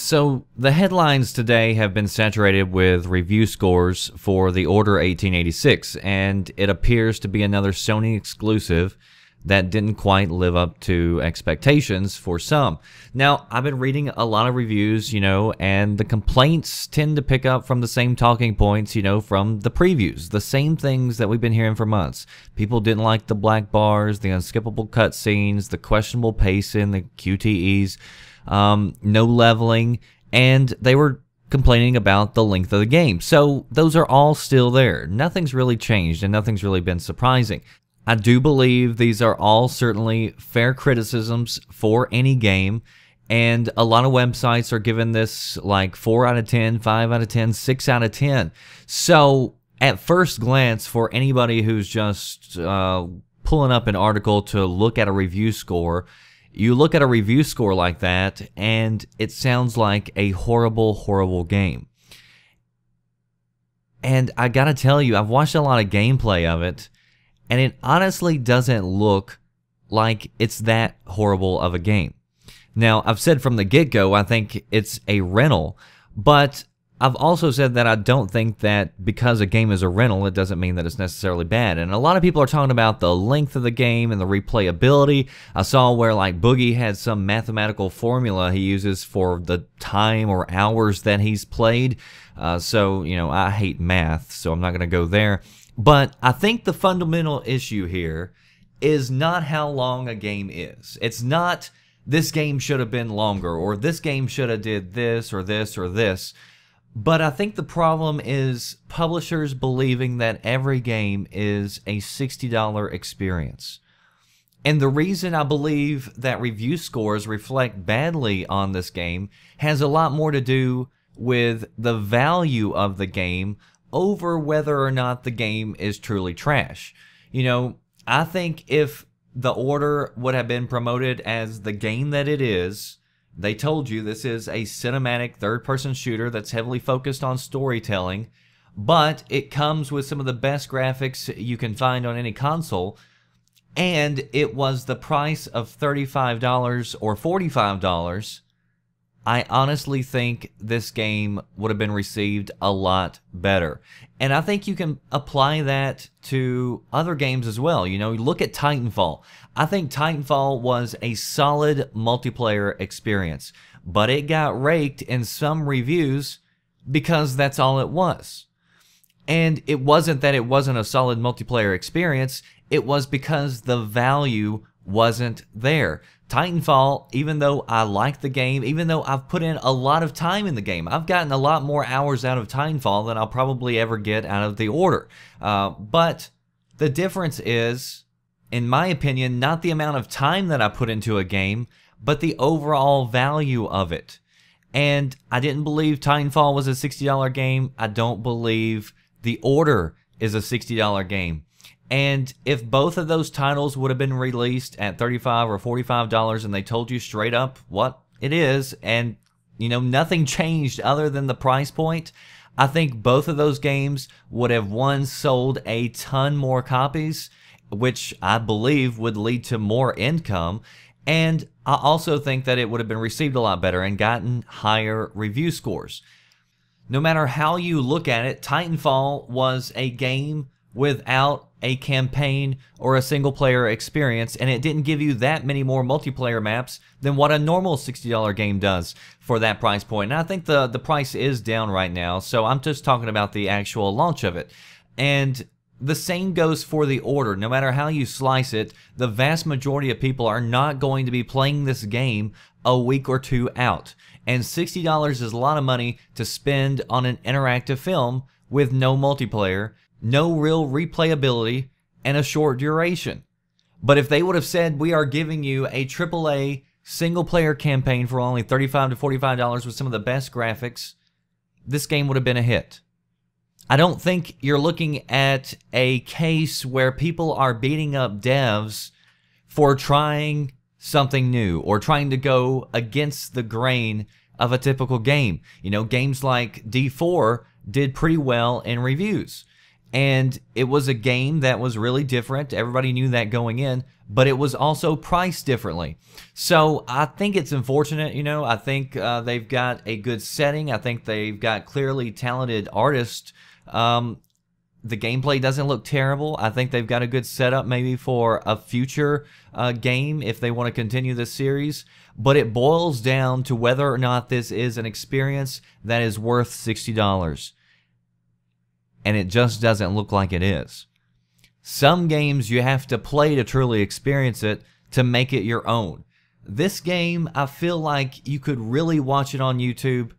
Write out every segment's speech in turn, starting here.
So the headlines today have been saturated with review scores for The Order 1886, and it appears to be another Sony exclusive that didn't quite live up to expectations for some. Now, I've been reading a lot of reviews, and the complaints tend to pick up from the same talking points, from the previews. The same things that we've been hearing for months. People didn't like the black bars, the unskippable cutscenes, the questionable pacing, the QTEs, no leveling, and they were complaining about the length of the game. So those are all still there. Nothing's really changed, and nothing's really been surprising. I do believe these are all certainly fair criticisms for any game, and a lot of websites are giving this like 4 out of 10, 5 out of 10, 6 out of 10. So at first glance, for anybody who's just pulling up an article to look at a review score, you look at a review score like that, and it sounds like a horrible, horrible game. And I gotta tell you, I've watched a lot of gameplay of it, and it honestly doesn't look like it's that horrible of a game. Now, I've said from the get-go, I think it's a rental, but I've also said that I don't think that because a game is a rental, it doesn't mean that it's necessarily bad. And a lot of people are talking about the length of the game and the replayability. I saw where like Boogie had some mathematical formula he uses for the time or hours that he's played. So, I hate math, so I'm not going to go there. But I think the fundamental issue here is not how long a game is. It's not this game should have been longer, or this game should have did this or this or this. But I think the problem is publishers believing that every game is a $60 experience. And the reason I believe that review scores reflect badly on this game has a lot more to do with the value of the game over whether or not the game is truly trash. I think if The Order would have been promoted as the game that it is, they told you this is a cinematic third-person shooter that's heavily focused on storytelling, but it comes with some of the best graphics you can find on any console, and it was the price of $35 or $45, I honestly think this game would have been received a lot better. And I think you can apply that to other games as well. Look at Titanfall. I think Titanfall was a solid multiplayer experience, but it got raked in some reviews because that's all it was. And it wasn't that it wasn't a solid multiplayer experience, it was because the value wasn't there. Titanfall, even though I like the game, even though I've put in a lot of time in the game, I've gotten a lot more hours out of Titanfall than I'll probably ever get out of The Order. But the difference is, in my opinion, not the amount of time that I put into a game, but the overall value of it. And I didn't believe Titanfall was a $60 game. I don't believe The Order is a $60 game. And if both of those titles would have been released at $35 or $45 and they told you straight up what it is, and nothing changed other than the price point, I think both of those games would have, one, sold a ton more copies, which I believe would lead to more income, and I also think that it would have been received a lot better and gotten higher review scores. No matter how you look at it, Titanfall was a game without a campaign or a single-player experience, and it didn't give you that many more multiplayer maps than what a normal $60 game does for that price point. And I think the price is down right now, so I'm just talking about the actual launch of it. And the same goes for The Order. No matter how you slice it, the vast majority of people are not going to be playing this game a week or two out. And $60 is a lot of money to spend on an interactive film with no multiplayer, no real replayability, and a short duration. But if they would have said, we are giving you a AAA single-player campaign for only $35 to $45 with some of the best graphics, this game would have been a hit. I don't think you're looking at a case where people are beating up devs for trying something new or trying to go against the grain of a typical game. Games like D4 did pretty well in reviews. And it was a game that was really different. Everybody knew that going in, but it was also priced differently. So I think it's unfortunate, you know. I think they've got a good setting. I think they've got clearly talented artists. The gameplay doesn't look terrible. I think they've got a good setup maybe for a future game if they want to continue this series. But it boils down to whether or not this is an experience that is worth $60. And it just doesn't look like it is. Some games you have to play to truly experience it to make it your own. This game, I feel like you could really watch it on YouTube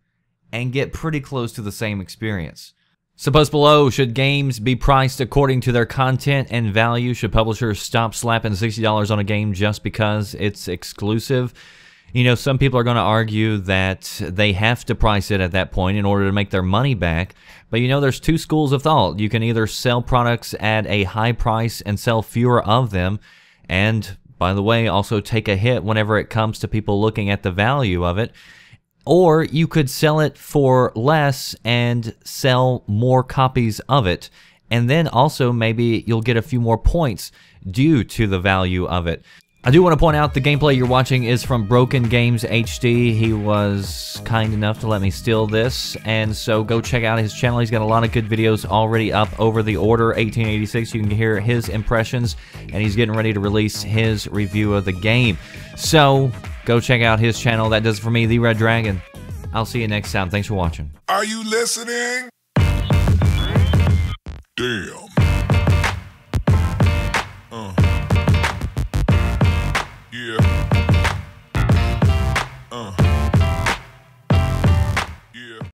and get pretty close to the same experience. So post below, should games be priced according to their content and value? Should publishers stop slapping $60 on a game just because it's exclusive? You know, some people are going to argue that they have to price it at that point in order to make their money back. But you know, there's two schools of thought. You can either sell products at a high price and sell fewer of them, and by the way, also take a hit whenever it comes to people looking at the value of it. Or you could sell it for less and sell more copies of it. And then also maybe you'll get a few more points due to the value of it. I do want to point out the gameplay you're watching is from Broken Games HD. He was kind enough to let me steal this, and so go check out his channel. He's got a lot of good videos already up over the Order 1886. You can hear his impressions, and he's getting ready to release his review of the game. So go check out his channel. That does it for me, The Red Dragon. I'll see you next time. Thanks for watching. Are you listening? Damn. Yeah.